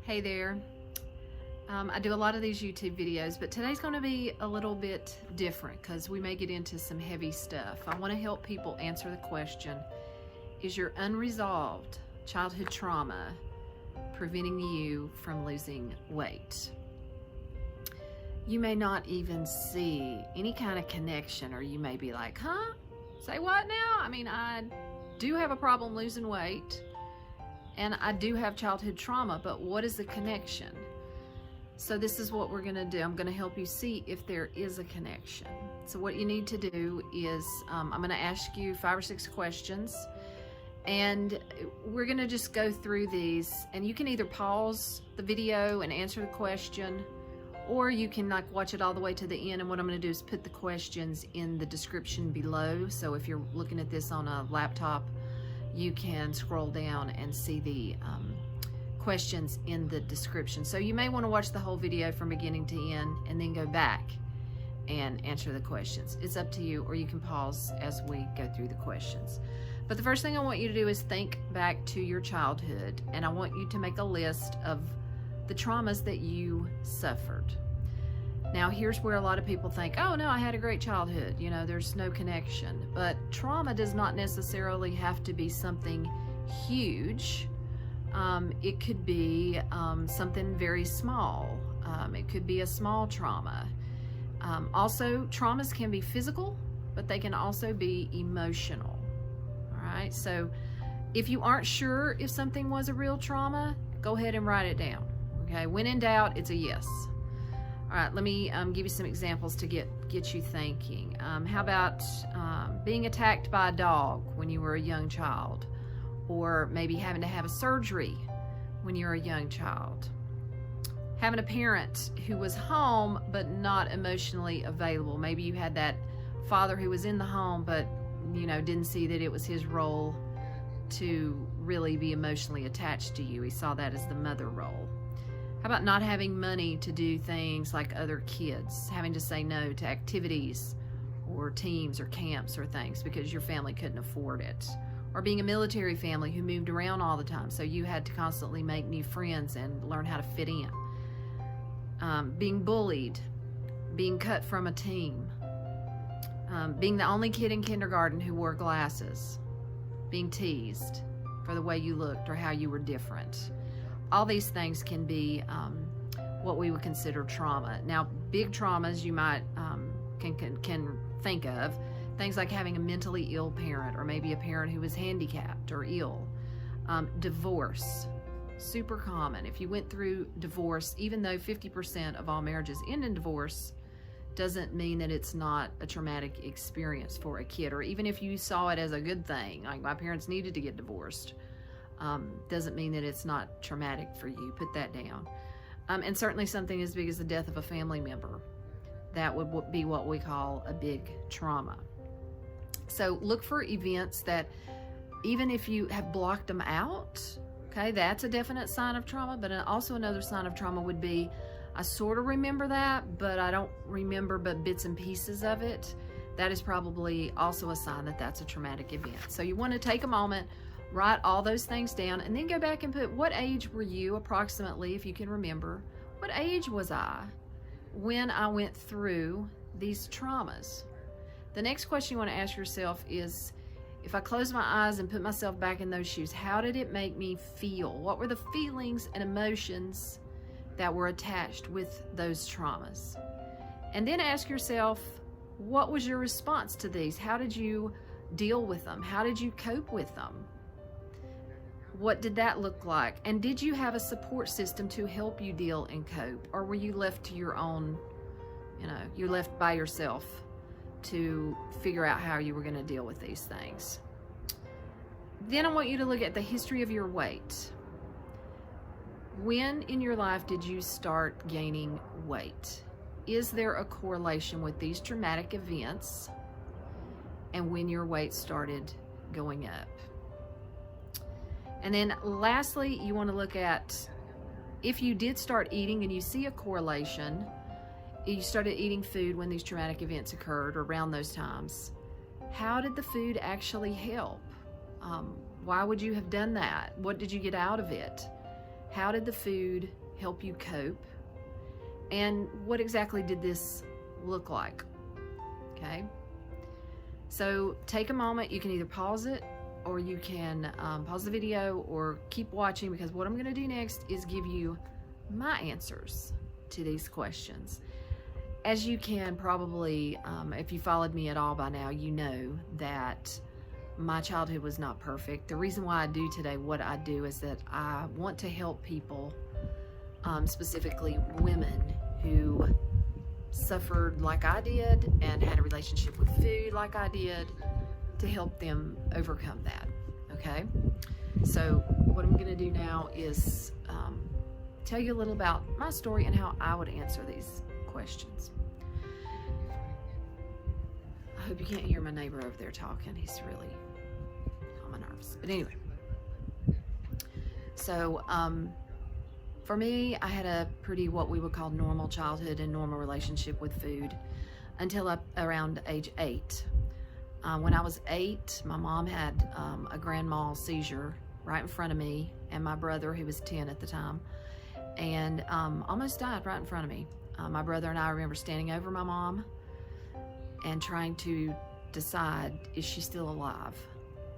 Hey there. I do a lot of these YouTube videos, but today's going to be a little bit different because we may get into some heavy stuff. I want to help people answer the question, is your unresolved childhood trauma preventing you from losing weight? You may not even see any kind of connection, or you may be like, huh? Say what now? I mean, I do have a problem losing weight, and I do have childhood trauma, but what is the connection? So this is what we're gonna do. I'm gonna help you see if there is a connection. So what you need to do is, I'm gonna ask you 5 or 6 questions, and we're gonna just go through these, and you can either pause the video and answer the question, or you can watch it all the way to the end. And what I'm gonna do is put the questions in the description below. So if you're looking at this on a laptop, you can scroll down and see the questions in the description. So you may want to watch the whole video from beginning to end and then go back and answer the questions. It's up to you, or you can pause as we go through the questions. But the first thing I want you to do is think back to your childhood, and I want you to make a list of the traumas that you suffered. Now, here's where a lot of people think, oh no, I had a great childhood, you know, there's no connection. But trauma does not necessarily have to be something huge. It could be something very small. It could be a small trauma. Also, traumas can be physical, but they can also be emotional. All right, so if you aren't sure if something was a real trauma, go ahead and write it down. Okay, when in doubt, it's a yes. All right, let me give you some examples to get you thinking. How about being attacked by a dog when you were a young child? Or maybe having to have a surgery when you're a young child. Having a parent who was home but not emotionally available. Maybe you had that father who was in the home but, you know, didn't see that it was his role to really be emotionally attached to you. He saw that as the mother role. How about not having money to do things like other kids, having to say no to activities or teams or camps or things because your family couldn't afford it? Or being a military family who moved around all the time, so you had to constantly make new friends and learn how to fit in. Being bullied, being cut from a team, being the only kid in kindergarten who wore glasses, being teased for the way you looked or how you were different. All these things can be what we would consider trauma. Now, big traumas you might can think of. Things like having a mentally ill parent, or maybe a parent who was handicapped or ill. Divorce, super common. If you went through divorce, even though 50% of all marriages end in divorce, doesn't mean that it's not a traumatic experience for a kid. Or even if you saw it as a good thing, like my parents needed to get divorced, doesn't mean that it's not traumatic for you. Put that down. And certainly something as big as the death of a family member. That would be what we call a big trauma. So look for events that, even if you have blocked them out, okay, that's a definite sign of trauma. But also another sign of trauma would be, I sort of remember that, but I don't remember but bits and pieces of it. That is probably also a sign that that's a traumatic event. So you want to take a moment, write all those things down, and then go back and put, what age were you approximately, if you can remember? What age was I when I went through these traumas? The next question you want to ask yourself is, if I close my eyes and put myself back in those shoes, how did it make me feel? What were the feelings and emotions that were attached with those traumas? And then ask yourself, what was your response to these? How did you deal with them? How did you cope with them? What did that look like? And did you have a support system to help you deal and cope? Or were you left to your own, you're left by yourself to figure out how you were going to deal with these things? Then I want you to look at the history of your weight. When in your life did you start gaining weight? Is there a correlation with these traumatic events and when your weight started going up? And then lastly, you want to look at, if you did start eating and you see a correlation, you started eating food when these traumatic events occurred or around those times, how did the food actually help? Why would you have done that? What did you get out of it? How did the food help you cope? And what exactly did this look like? Okay. So take a moment. You can either pause it, or you can pause the video or keep watching, because what I'm going to do next is give you my answers to these questions. As you can probably, if you followed me at all by now, you know that my childhood was not perfect. The reason why I do today what I do is that I want to help people, specifically women who suffered like I did and had a relationship with food like I did, to help them overcome that. Okay, so what I'm going to do now is tell you a little about my story and how I would answer these questions. I hope you can't hear my neighbor over there talking. He's really on my nerves. But anyway, so for me, I had a pretty, what we would call, normal childhood and normal relationship with food until around age 8. When I was 8, my mom had a grand mal seizure right in front of me, and my brother, who was 10 at the time, and almost died right in front of me. My brother and I remember standing over my mom and trying to decide, is she still alive?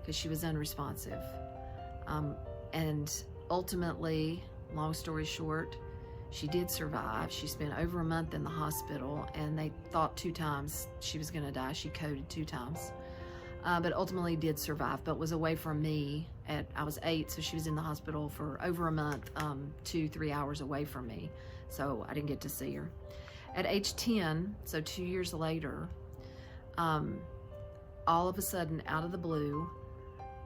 Because she was unresponsive. And ultimately, long story short, she did survive. She spent over a month in the hospital, and they thought 2 times she was going to die. She coded 2 times, but ultimately did survive, but was away from me I was 8, so she was in the hospital for over a month, 2-3 hours away from me, so I didn't get to see her. At age 10, so 2 years later, all of a sudden, out of the blue,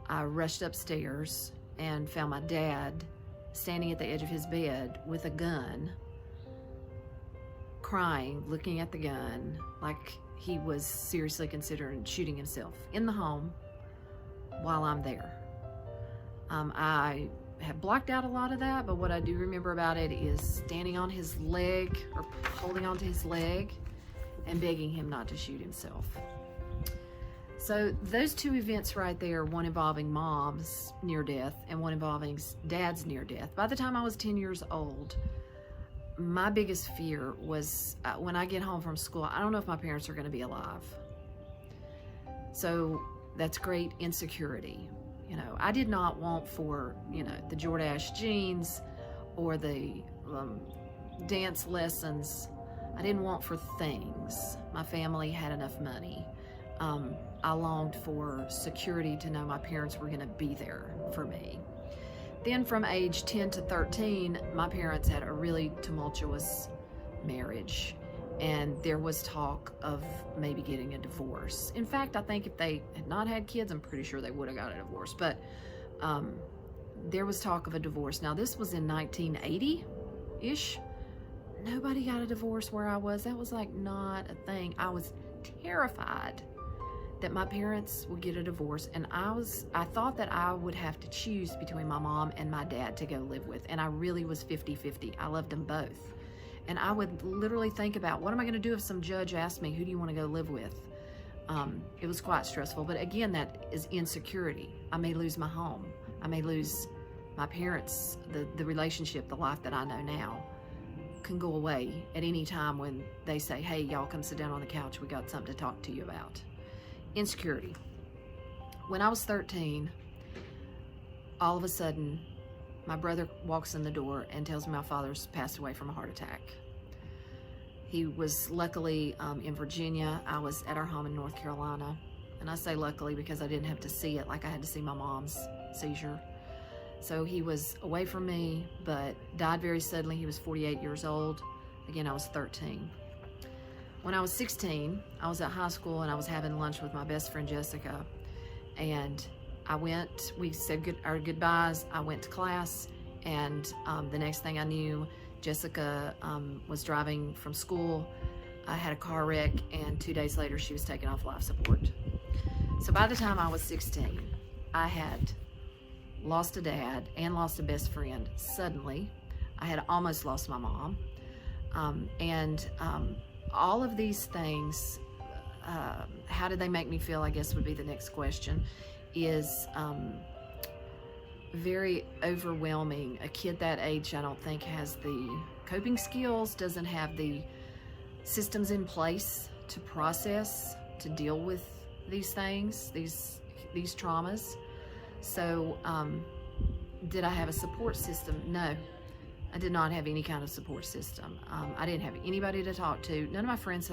I rushed upstairs and found my dad standing at the edge of his bed with a gun, crying, looking at the gun like he was seriously considering shooting himself in the home while I'm there. I have blocked out a lot of that, but what I do remember about it is standing on his leg, or holding onto his leg, and begging him not to shoot himself. So those 2 events right there, one involving mom's near death and one involving dad's near death. By the time I was 10 years old, my biggest fear was when I get home from school, I don't know if my parents are going to be alive. So that's great insecurity. You know, I did not want for, the Jordache jeans or the dance lessons. I didn't want for things. My family had enough money. I longed for security, to know my parents were going to be there for me. Then from age 10 to 13, my parents had a really tumultuous marriage, and there was talk of maybe getting a divorce. In fact, I think if they had not had kids, I'm pretty sure they would have got a divorce, but there was talk of a divorce. Now, this was in 1980-ish. Nobody got a divorce where I was. That was like not a thing. I was terrified that my parents would get a divorce, and I thought that I would have to choose between my mom and my dad to go live with, and I really was 50-50. I loved them both, and I would literally think about, what am I going to do if some judge asked me, who do you want to go live with? It was quite stressful, but again, that is insecurity. I may lose my home. I may lose my parents, the relationship, the life that I know now can go away at any time when they say, hey, y'all come sit down on the couch, we got something to talk to you about. Insecurity. When I was 13, all of a sudden, my brother walks in the door and tells me my father's passed away from a heart attack. He was luckily in Virginia. I was at our home in North Carolina. And I say luckily because I didn't have to see it like I had to see my mom's seizure. So he was away from me, but died very suddenly. He was 48 years old. Again, I was 13. When I was 16, I was at high school and I was having lunch with my best friend, Jessica. And we said our goodbyes. I went to class, and the next thing I knew, Jessica was driving from school. I had a car wreck, and 2 days later, she was taken off life support. So by the time I was 16, I had lost a dad and lost a best friend suddenly. I had almost lost my mom. All of these things, how did they make me feel, I guess would be the next question, is very overwhelming. A kid that age, I don't think, has the coping skills, doesn't have the systems in place to process, to deal with these things, these traumas. So did I have a support system? No, I did not have any kind of support system. I didn't have anybody to talk to. None of my friends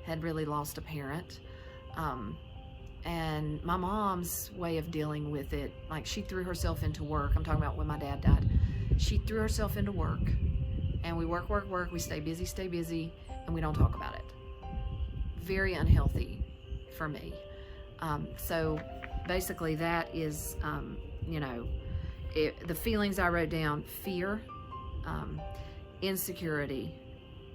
had really lost a parent. And my mom's way of dealing with it, like, she threw herself into work. I'm talking about when my dad died. She threw herself into work, and we work, we stay busy, and we don't talk about it. Very unhealthy for me. So basically that is, the feelings I wrote down: fear, insecurity,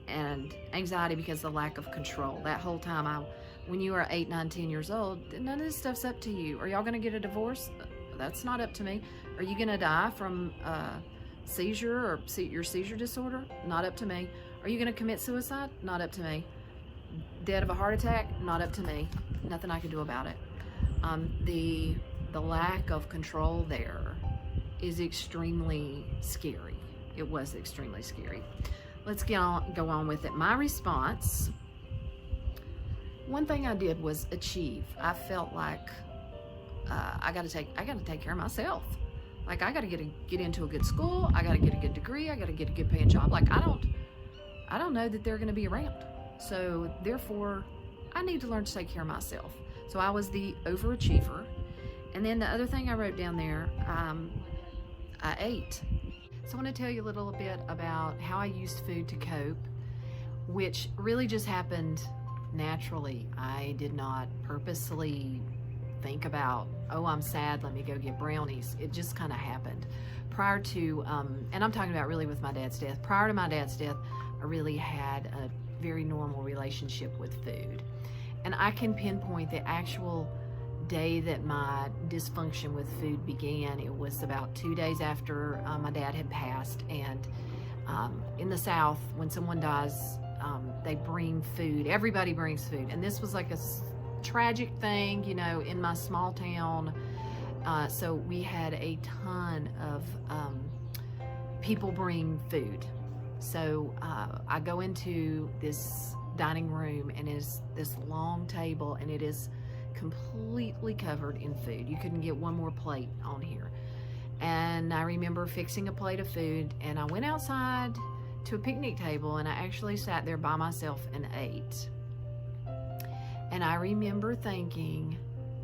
and anxiety because of the lack of control. That whole time, when you are 8, 9, 10 years old, none of this stuff's up to you. Are y'all gonna get a divorce? That's not up to me. Are you gonna die from seizure or your seizure disorder? Not up to me. Are you gonna commit suicide? Not up to me. Dead of a heart attack? Not up to me. Nothing I can do about it. The lack of control there is extremely scary. It was extremely scary. Let's go on with it. My response, one thing I did was achieve. I felt like I got to take care of myself. Like, I got to get into a good school. I got to get a good degree. I got to get a good paying job. Like, I don't know that they're going to be around. So therefore, I need to learn to take care of myself. So I was the overachiever. And then the other thing I wrote down there, I ate. So I want to tell you a little bit about how I used food to cope, which really just happened naturally. I did not purposely think about, oh, I'm sad, let me go get brownies. It just kind of happened. Prior to, and I'm talking about really with my dad's death. Prior to my dad's death, I really had a very normal relationship with food. And I can pinpoint the actual day that my dysfunction with food began. It was about 2 days after my dad had passed. And in the South, when someone dies, they bring food. Everybody brings food. And this was like a tragic thing, in my small town. So we had a ton of people bring food. So I go into this dining room, and it's this long table, and it is completely covered in food. You couldn't get one more plate on here. And I remember fixing a plate of food, and I went outside to a picnic table, and I actually sat there by myself and ate. And I remember thinking,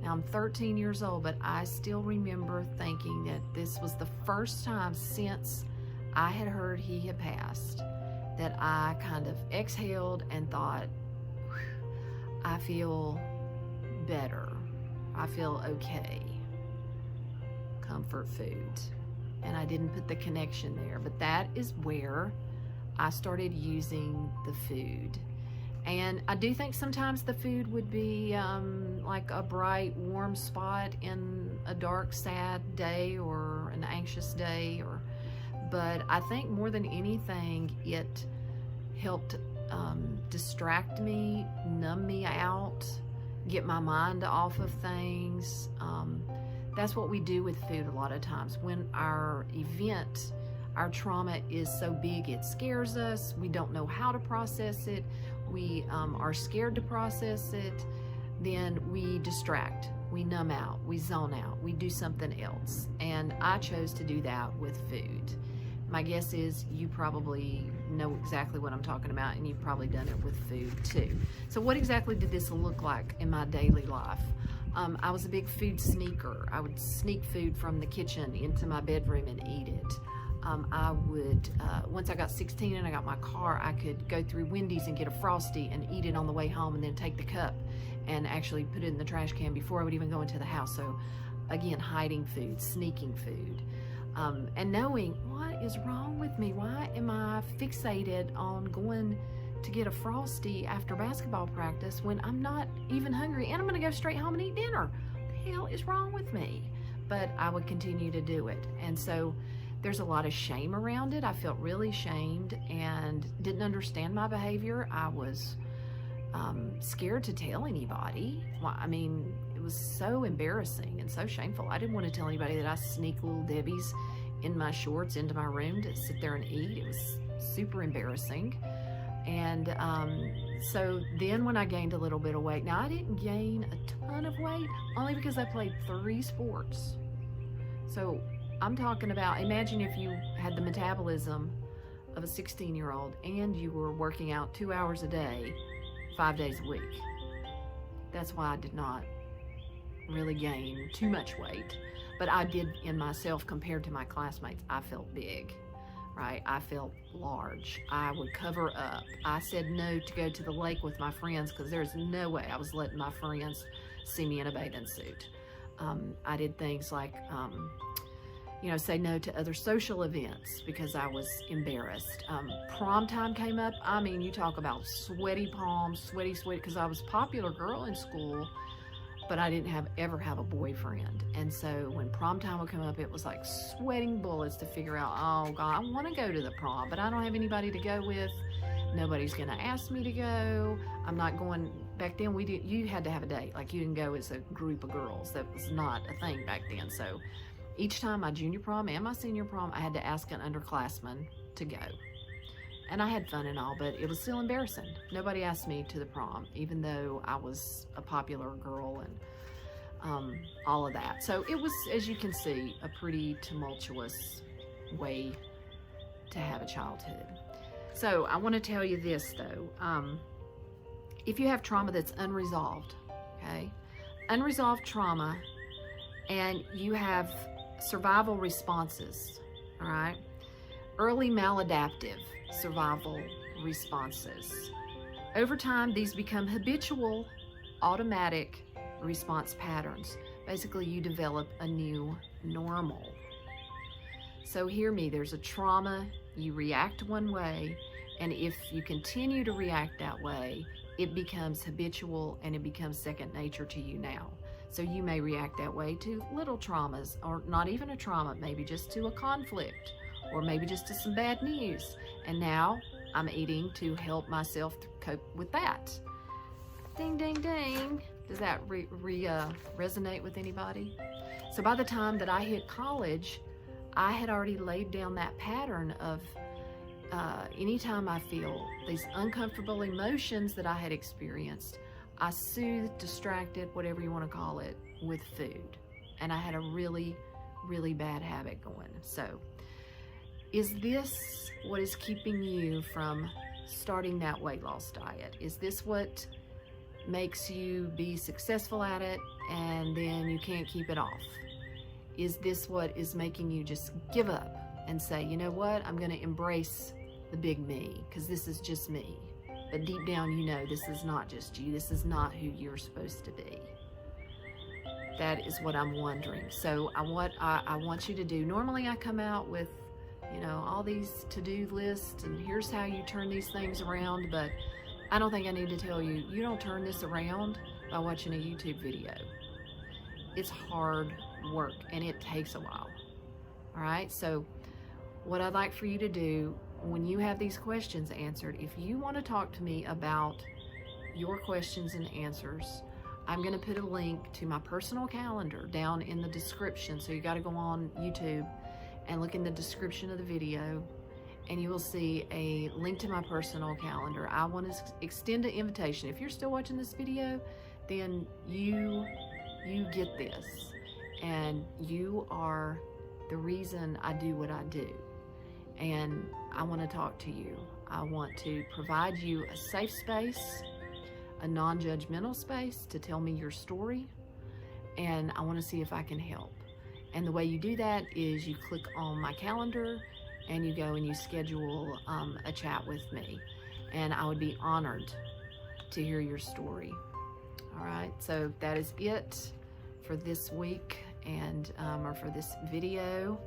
now I'm 13 years old, but I still remember thinking that this was the first time since I had heard he had passed that I kind of exhaled and thought, I feel better. I feel okay. Comfort food. And I didn't put the connection there, but that is where I started using the food. And I do think sometimes the food would be like a bright, warm spot in a dark, sad day or an anxious day. But I think more than anything, it helped distract me, numb me out, get my mind off of things. That's what we do with food a lot of times. When our event, our trauma is so big, it scares us. We don't know how to process it. We are scared to process it. Then we distract, we numb out, we zone out, we do something else. And I chose to do that with food. My guess is you probably know exactly what I'm talking about, and you've probably done it with food too. So what exactly did this look like in my daily life? I was a big food sneaker. I would sneak food from the kitchen into my bedroom and eat it. I would, once I got 16 and I got my car, I could go through Wendy's and get a Frosty and eat it on the way home, and then take the cup and actually put it in the trash can before I would even go into the house. So again, hiding food, sneaking food. And knowing, what is wrong with me? Why am I fixated on going to get a Frosty after basketball practice when I'm not even hungry and I'm gonna go straight home and eat dinner? What the hell is wrong with me? But I would continue to do it. And so there's a lot of shame around it. I felt really shamed and didn't understand my behavior. I was scared to tell anybody. Well, I mean, it was so embarrassing and so shameful. I didn't want to tell anybody that I sneak little Debbie's in my shorts into my room to sit there and eat. It was super embarrassing. And so then when I gained a little bit of weight, now I didn't gain a ton of weight, only because I played 3 sports. So I'm talking about, imagine if you had the metabolism of a 16-year-old and you were working out 2 hours a day, 5 days a week. That's why I did not really gain too much weight. But I did in myself, compared to my classmates, I felt big, right? I felt large. I would cover up. I said no to go to the lake with my friends because there's no way I was letting my friends see me in a bathing suit. I did things like, say no to other social events because I was embarrassed. Prom time came up. I mean, you talk about sweaty palms, sweaty, because I was a popular girl in school, but I didn't ever have a boyfriend. And so when prom time would come up, it was like sweating bullets to figure out, oh God, I want to go to the prom, but I don't have anybody to go with. Nobody's going to ask me to go. I'm not going. Back then, you had to have a date. Like, you didn't go as a group of girls. That was not a thing back then. So each time, my junior prom and my senior prom, I had to ask an underclassman to go. And I had fun and all, but it was still embarrassing. Nobody asked me to the prom, even though I was a popular girl and all of that. So it was, as you can see, a pretty tumultuous way to have a childhood. So I want to tell you this, though. If you have trauma that's unresolved, okay? Unresolved trauma, and you have survival responses, all right? Early maladaptive survival responses. Over time, these become habitual, automatic response patterns. Basically, you develop a new normal. So hear me, there's a trauma, you react one way, and if you continue to react that way, it becomes habitual and it becomes second nature to you now. So you may react that way to little traumas, or not even a trauma, maybe just to a conflict, or maybe just to some bad news. And now I'm eating to help myself cope with that. Ding, ding, ding. Does that resonate with anybody? So by the time that I hit college, I had already laid down that pattern of anytime I feel these uncomfortable emotions that I had experienced, I soothed, distracted, whatever you want to call it, with food. And I had a really, really bad habit going. So is this what is keeping you from starting that weight loss diet? Is this what makes you be successful at it and then you can't keep it off? Is this what is making you just give up and say, you know what, I'm going to embrace the big me because this is just me? But deep down, you know this is not just you. This is not who you're supposed to be. That is what I'm wondering. So I want you to do, normally I come out with, all these to-do lists and here's how you turn these things around, but I don't think I need to tell you, you don't turn this around by watching a YouTube video. It's hard work and it takes a while. All right, so what I'd like for you to do when you have these questions answered, if you want to talk to me about your questions and answers, I'm going to put a link to my personal calendar down in the description. So you got to go on YouTube and look in the description of the video and you will see a link to my personal calendar. I want to extend an invitation. If you're still watching this video, then you get this, and you are the reason I do what I do. And I want to talk to you. I want to provide you a safe space, a non-judgmental space to tell me your story, and I want to see if I can help. And the way you do that is you click on my calendar and you go and you schedule a chat with me, and I would be honored to hear your story. All right, so that is it for this week and or for this video.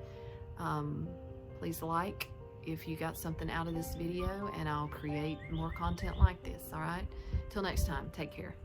Please like if you got something out of this video, and I'll create more content like this. All right, till next time, take care.